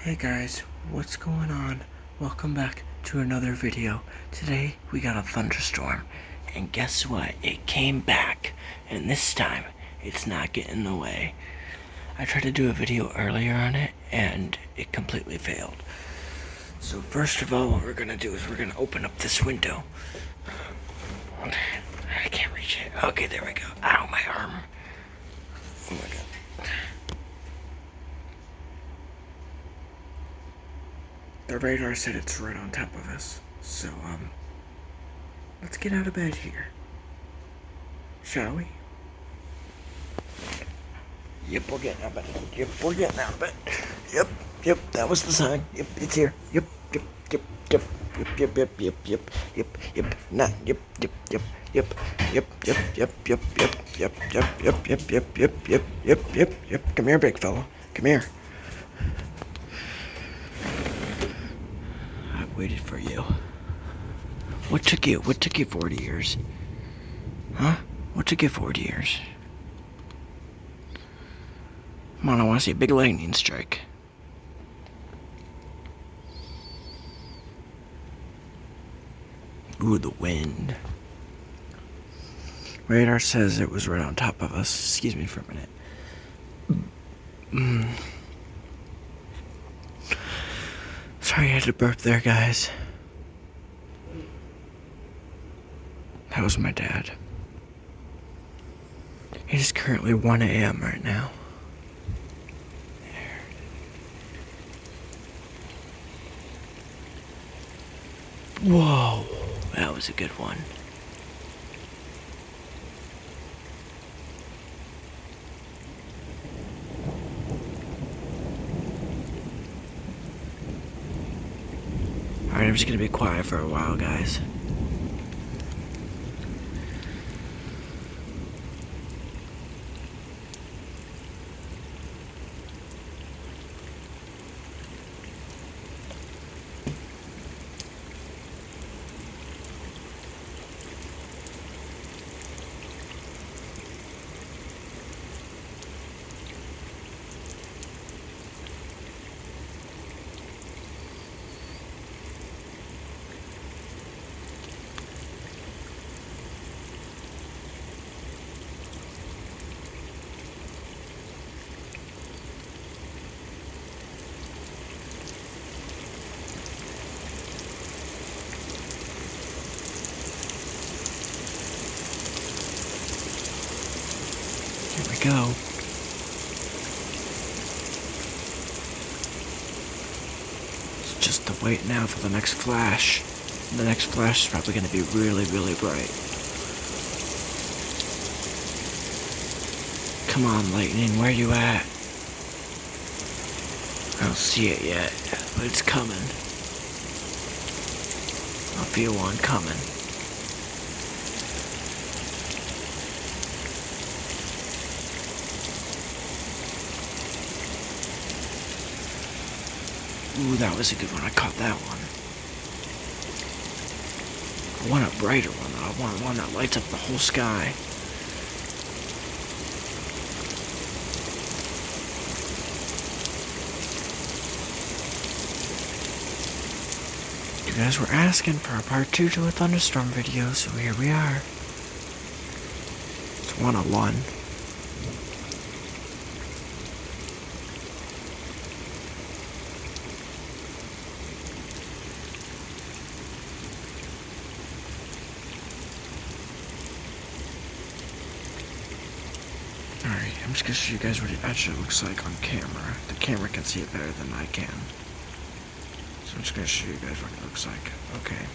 Hey guys, what's going on? Welcome back to another video. Today we got a thunderstorm, and guess what? It came back, and this time it's not getting in the way. I tried to do a video earlier on it, and it completely failed. So first of all, what we're gonna do is we're gonna open up this window. I can't reach it. Okay, there we go. Ow, my arm. Oh my god. The radar said it's right on top of us. So, let's get out of bed here. Shall we? Yep, we're getting out of bed. Yep, we're getting out of bed. Yep, that was the sign. Yep, it's here. Yep. Not yep. Come here, big fella. Come here. I've waited for you. What took you 40 years? Huh? What took you 40 years? Come on, I want to see a big lightning strike. Ooh, the wind. Radar says it was right on top of us. Excuse me for a minute. Sorry I had to burp there, guys. That was my dad. It is currently 1 a.m. right now. Whoa, that was a good one. Alright, I'm just gonna be quiet for a while, guys. Here we go. It's just to wait now for the next flash. The next flash is probably going to be really, really bright. Come on, lightning, where you at? I don't see it yet, but it's coming. I feel one coming. Ooh, that was a good one. I caught that one. I want a brighter one, though. I want one that lights up the whole sky. You guys were asking for a part 2 to a thunderstorm video, so here we are. It's 101. Alright, I'm just gonna show you guys what it actually looks like on camera. The camera can see it better than I can. So I'm just gonna show you guys what it looks like. Okay.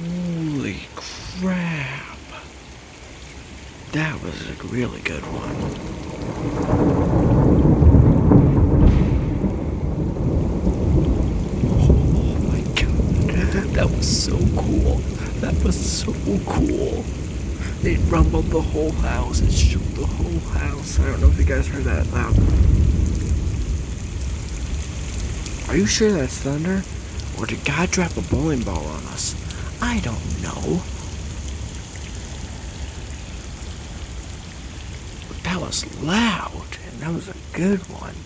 Holy crap. That was a really good one. Oh my god. That was so cool. That was so cool. It rumbled the whole house. It shook the whole house. I don't know if you guys heard that loud. Are you sure that's thunder? Or did God drop a bowling ball on us? I don't know. But that was loud, and that was a good one.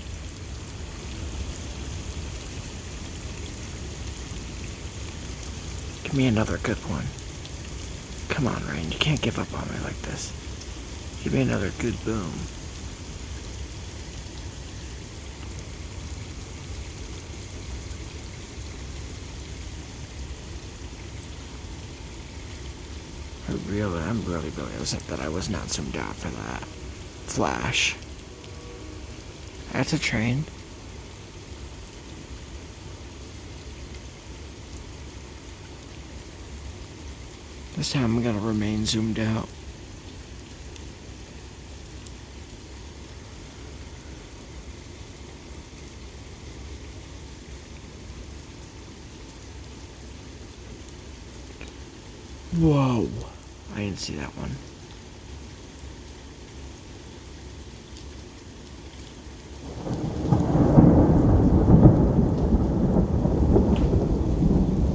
Give me another good one. Come on, rain. You can't give up on me like this. Give me another good boom. I'm really upset that I was not zoomed out for that flash. That's a train. This time I'm gonna remain zoomed out. Whoa! I didn't see that one.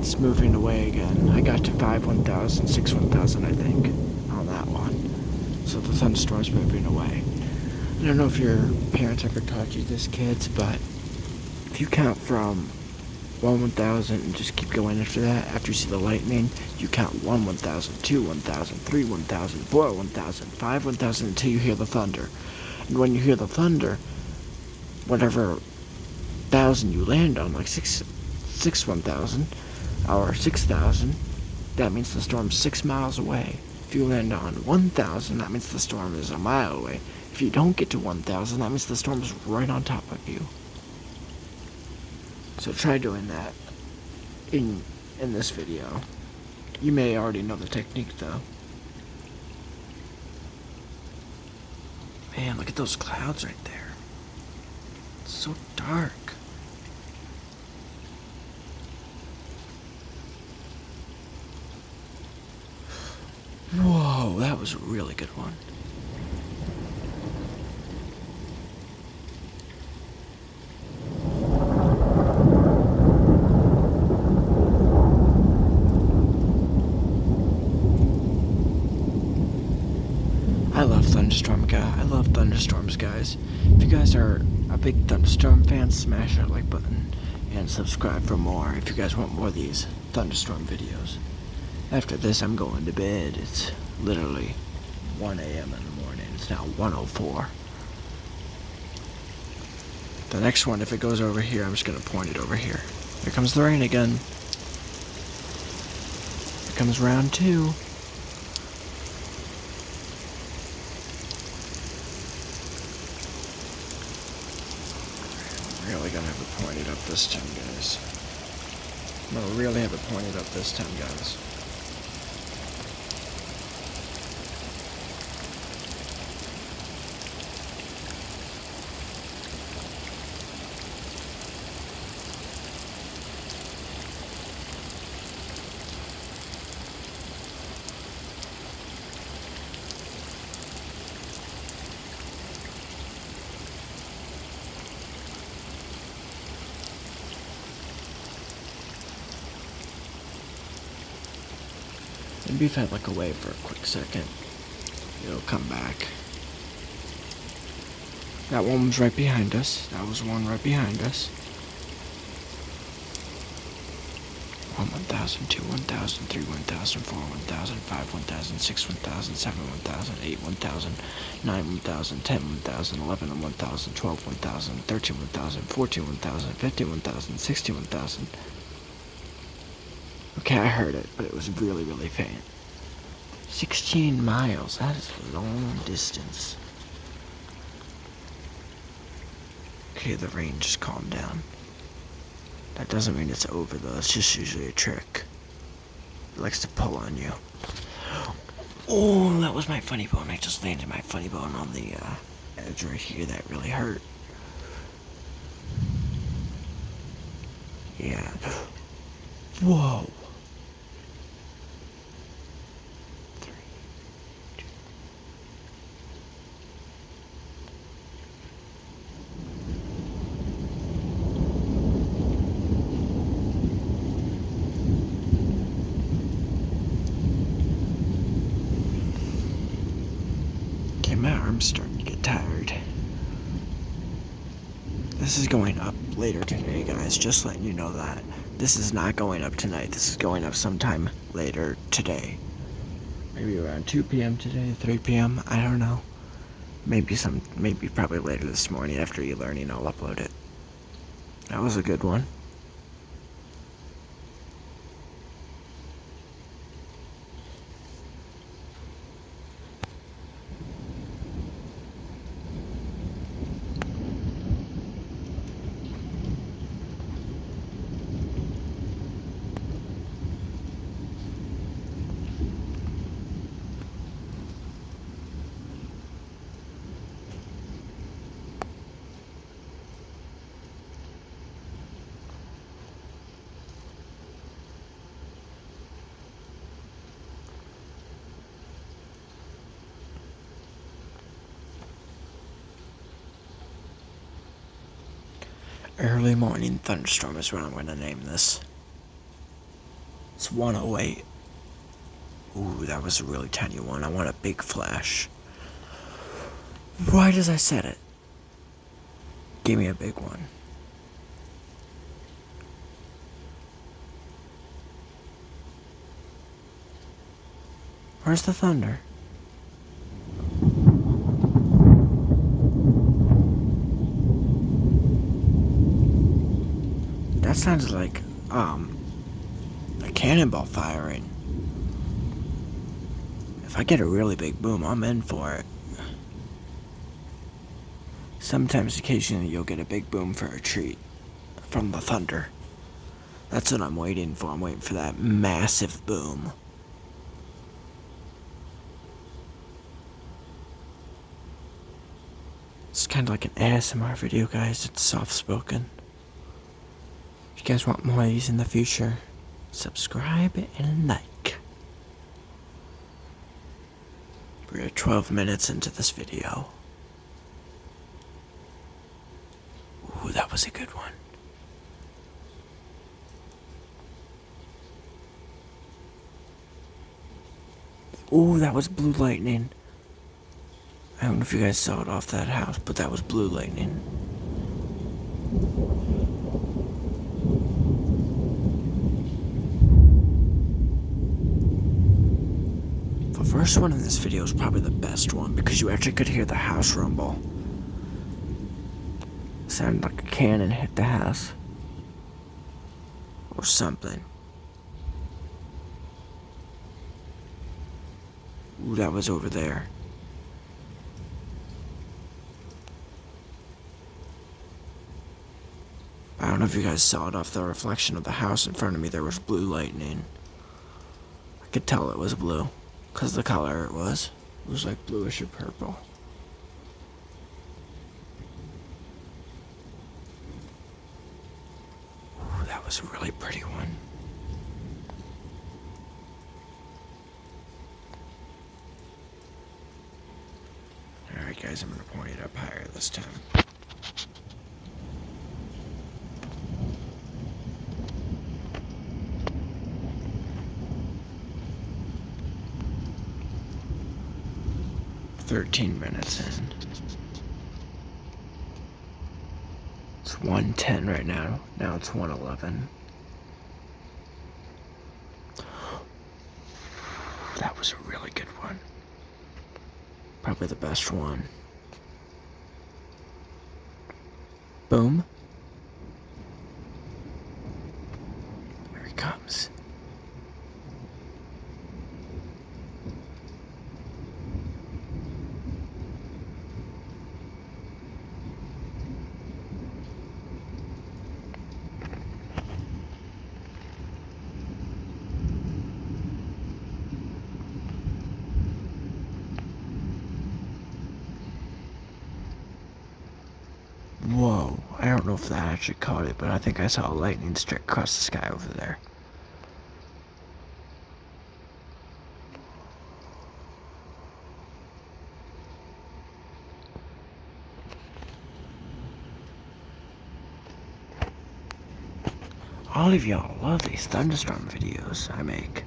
It's moving away again. I got to 5 1000, 6 1000 I think, on that one. So the thunderstorm's moving away. I don't know if your parents ever taught you this, kids, but if you count from 1 1000 and just keep going after that, after you see the lightning, you count 1 1000, 2 1000, 3 1000, 4 1000, 5 1000 until you hear the thunder. And when you hear the thunder, whatever 1000 you land on, like 6 1000 or 6000, that means the storm's 6 miles away. If you land on 1000, that means the storm is a mile away. If you don't get to 1000, that means the storm's right on top of you. So try doing that in this video. You may already know the technique though. Man, look at those clouds right there. It's so dark. Whoa, that was a really good one. I love thunderstorms, guys. If you guys are a big thunderstorm fan, smash that like button and subscribe for more if you guys want more of these thunderstorm videos. After this, I'm going to bed. It's literally 1 a.m. in the morning. It's now 1:04. The next one, if it goes over here, I'm just going to point it over here. Here comes the rain again. Here comes round 2. Really gonna have it pointed up this time, guys. I'm gonna really have it pointed up this time, guys. Maybe if I look away for a quick second, it'll come back. That one was right behind us. That was one right behind us. 1 1000, 2 1000, 3 1000, 4 1000, 5 1000, 6 1000, 7 1000, 8 1000, 9 1000, 10 1000, 11 1000, 12 1000, 13 1000, 14 1000, 15 1000, 16 1000. Okay, I heard it, but it was really, really faint. 16 miles, that is a long distance. Okay, the rain just calmed down. That doesn't mean it's over though, it's just usually a trick. It likes to pull on you. Oh, that was my funny bone. I just landed my funny bone on the edge right here. That really hurt. Yeah. Whoa. My arm's starting to get tired. This is going up later today, guys. Just letting you know that. This is not going up tonight. This is going up sometime later today. Maybe around 2 p.m. today, 3 p.m. I don't know. Maybe probably later this morning after e-learning I'll upload it. That was a good one. Early morning thunderstorm is what I'm going to name this. It's 108. Ooh, that was a really tiny one. I want a big flash. Right as I said it. Give me a big one. Where's the thunder? That sounds like, a cannonball firing. If I get a really big boom, I'm in for it. Sometimes, occasionally, you'll get a big boom for a treat from the thunder. That's what I'm waiting for. I'm waiting for that massive boom. It's kind of like an ASMR video, guys. It's soft-spoken. If you guys want more of these in the future, subscribe and like. We're 12 minutes into this video. Ooh, that was a good one. Ooh, that was blue lightning. I don't know if you guys saw it off that house, but that was blue lightning. The first one in this video is probably the best one because you actually could hear the house rumble. It sounded like a cannon hit the house. Or something. Ooh, that was over there. I don't know if you guys saw it off the reflection of the house in front of me. There was blue lightning. I could tell it was blue because the color it was like bluish or purple. Ooh, that was a really pretty one. Alright guys, I'm going to point it up higher this time. "13 minutes in. It's 1:10 right now. Now it's 1:11. That was a really good one. Probably the best one. Boom. Here he comes. Whoa, I don't know if that actually caught it, but I think I saw a lightning strike across the sky over there. All of y'all love these thunderstorm videos I make.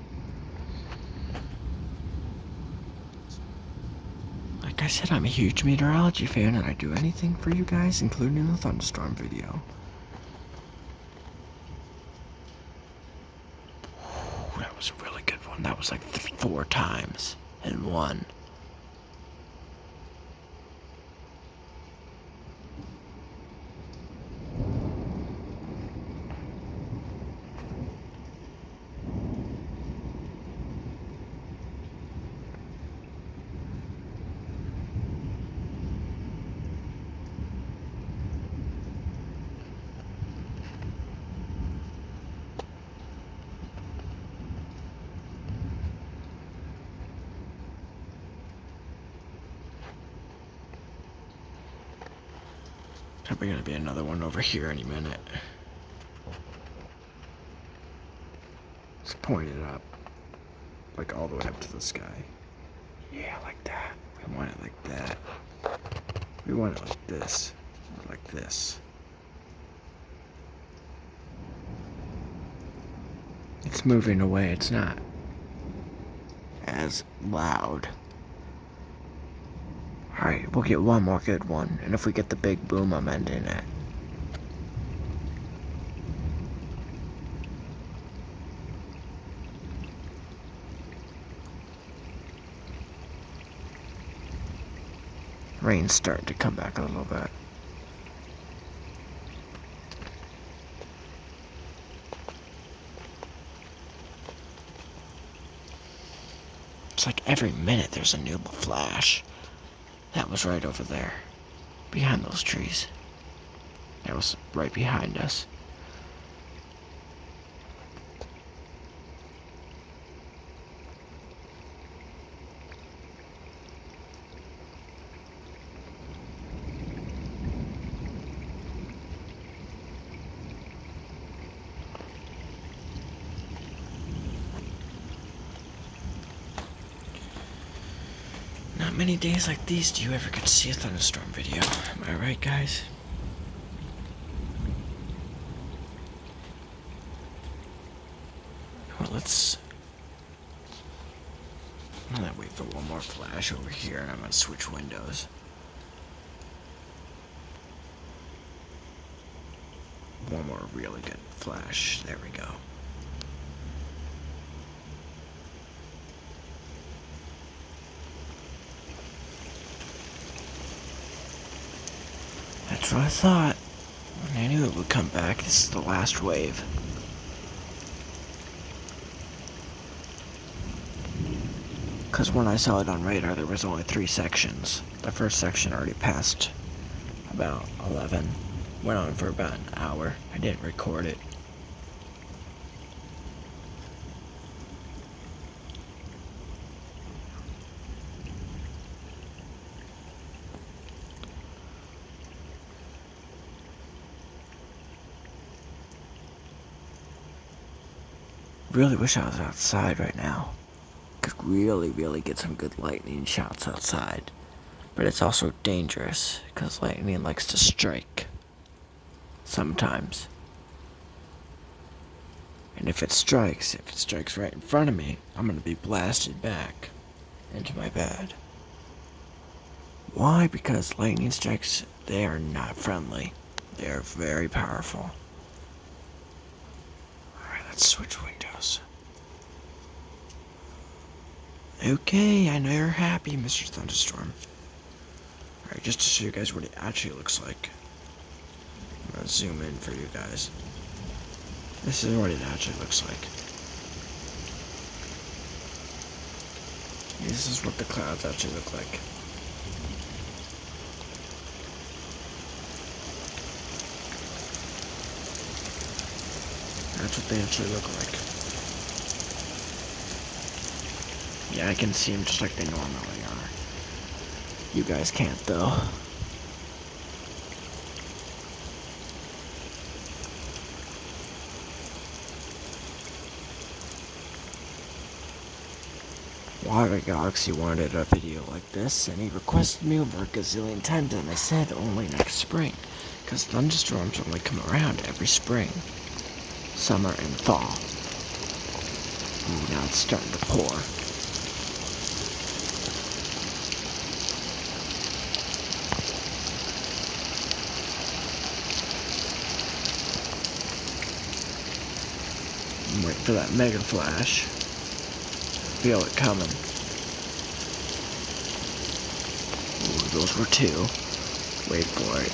Like I said, I'm a huge meteorology fan and I do anything for you guys, including the thunderstorm video. Ooh, that was a really good one. That was like 4 times in one. Probably gonna be another one over here any minute. Just point it up. Like all the way up to the sky. Yeah, like that. We want it like that. We want it like this. Or like this. It's moving away, it's not as loud. Alright, we'll get one more good one, and if we get the big boom, I'm ending it. Rain's starting to come back a little bit. It's like every minute there's a new flash. That was right over there, behind those trees. That was right behind us. Not many days like these do you ever get to see a thunderstorm video. Am I right, guys? Well, I'm gonna wait for one more flash over here, and I'm gonna switch windows. One more really good flash. There we go. That's what I thought. I knew it would come back. This is the last wave. Because when I saw it on radar, there was only 3 sections. The first section already passed about 11. Went on for about an hour. I didn't record it. Really wish I was outside right now. Could really get some good lightning shots outside. But it's also dangerous, because lightning likes to strike. Sometimes. And if it strikes right in front of me, I'm gonna be blasted back into my bed. Why? Because lightning strikes, they are not friendly. They are very powerful. Alright, let's switch windows. Okay, I know you're happy, Mr. Thunderstorm. Alright, just to show you guys what it actually looks like. I'm gonna zoom in for you guys. This is what it actually looks like. This is what the clouds actually look like. That's what they actually look like. Yeah, I can see them just like they normally are. You guys can't, though. Water Galaxy wanted a video like this, and he requested me over a gazillion times, and I said only next spring, because thunderstorms only come around every spring, summer, and fall. Ooh, now it's starting to pour. I'm waiting for that mega flash. Feel it coming. Ooh, those were two. Wait for it.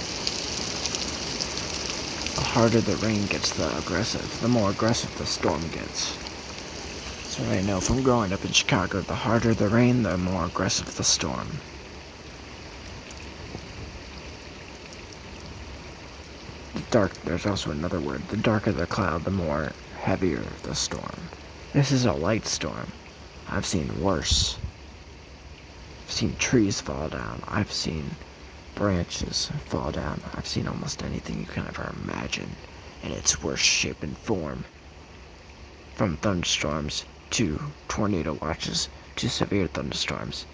The harder the rain gets, the more aggressive the storm gets. That's what I know from growing up in Chicago. The harder the rain, the more aggressive the storm. There's also another word. The darker the cloud, the more heavier the storm. This is a light storm. I've seen worse. I've seen trees fall down. I've seen branches fall down. I've seen almost anything you can ever imagine in its worst shape and form. From thunderstorms to tornado watches to severe thunderstorms.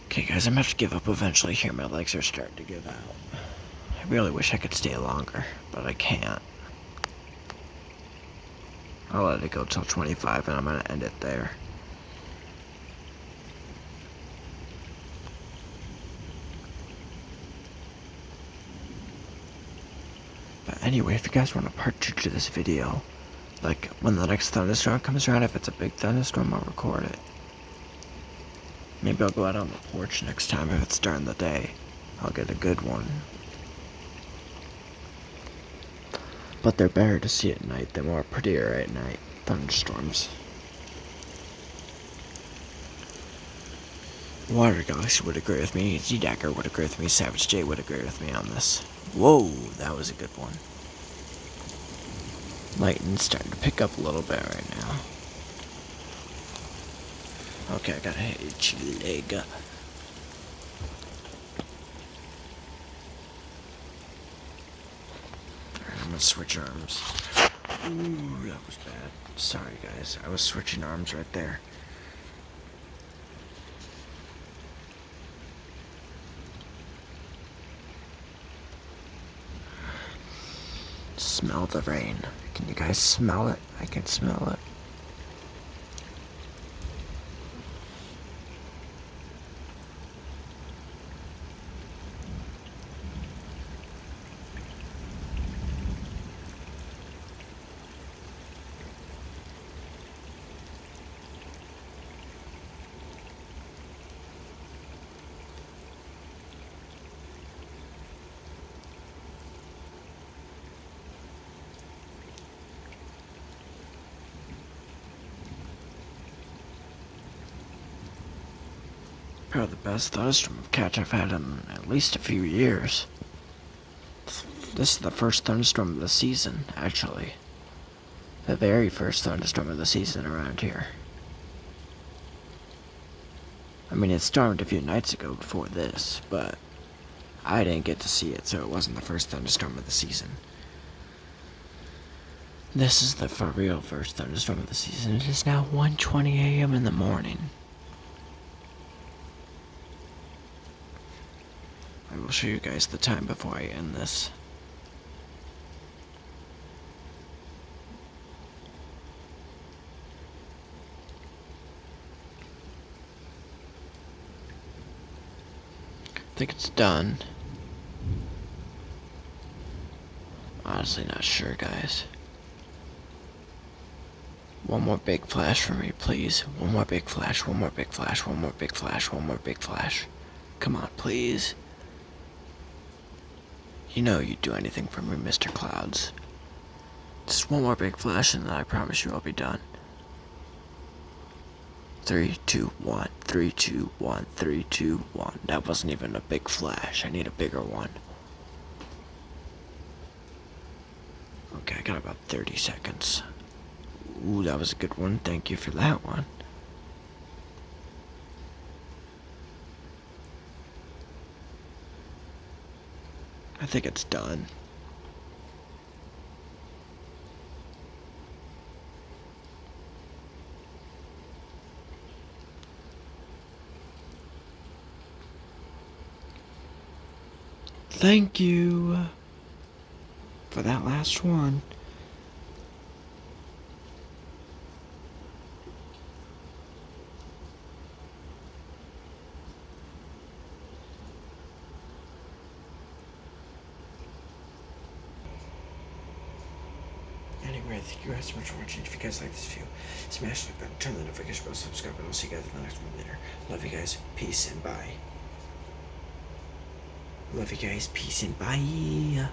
Okay guys, I'm gonna have to give up eventually here. My legs are starting to give out. I really wish I could stay longer, but I can't. I'll let it go till 25 and I'm gonna end it there. But anyway, if you guys want a part 2 to this video, like when the next thunderstorm comes around, if it's a big thunderstorm, I'll record it. Maybe I'll go out on the porch next time if it's during the day. I'll get a good one. But they're better to see at night. They're more prettier at night. Thunderstorms. Water Galaxy would agree with me. Z-Dagger would agree with me. Savage J would agree with me on this. Whoa, that was a good one. Lightning's starting to pick up a little bit right now. Okay, I gotta hit your leg. Alright, I'm gonna switch arms. Ooh, that was bad. Sorry guys, I was switching arms right there. Smell the rain. Can you guys smell it? I can smell it. Probably the best thunderstorm catch I've had in at least a few years. This is the first thunderstorm of the season, actually. The very first thunderstorm of the season around here. I mean, it stormed a few nights ago before this, but I didn't get to see it, so it wasn't the first thunderstorm of the season. This is the for real first thunderstorm of the season. It is now 1:20 a.m. in the morning. I will show you guys the time before I end this. I think it's done. Honestly not sure, guys. One more big flash for me, please. One more big flash, one more big flash, one more big flash, one more big flash. Come on, please. You know you'd do anything for me, Mr. Clouds. Just one more big flash and then I promise you I'll be done. 3, 2, 1, 3, 2, 1, 3, 2, 1. That wasn't even a big flash. I need a bigger one. Okay, I got about 30 seconds. Ooh, that was a good one. Thank you for that one. I think it's done. Thank you for that last one. Alright, thank you guys so much for watching. If you guys like this video, smash the like button, turn the notification bell, subscribe, and I'll see you guys in the next one later. Love you guys. Peace and bye. Love you guys. Peace and bye.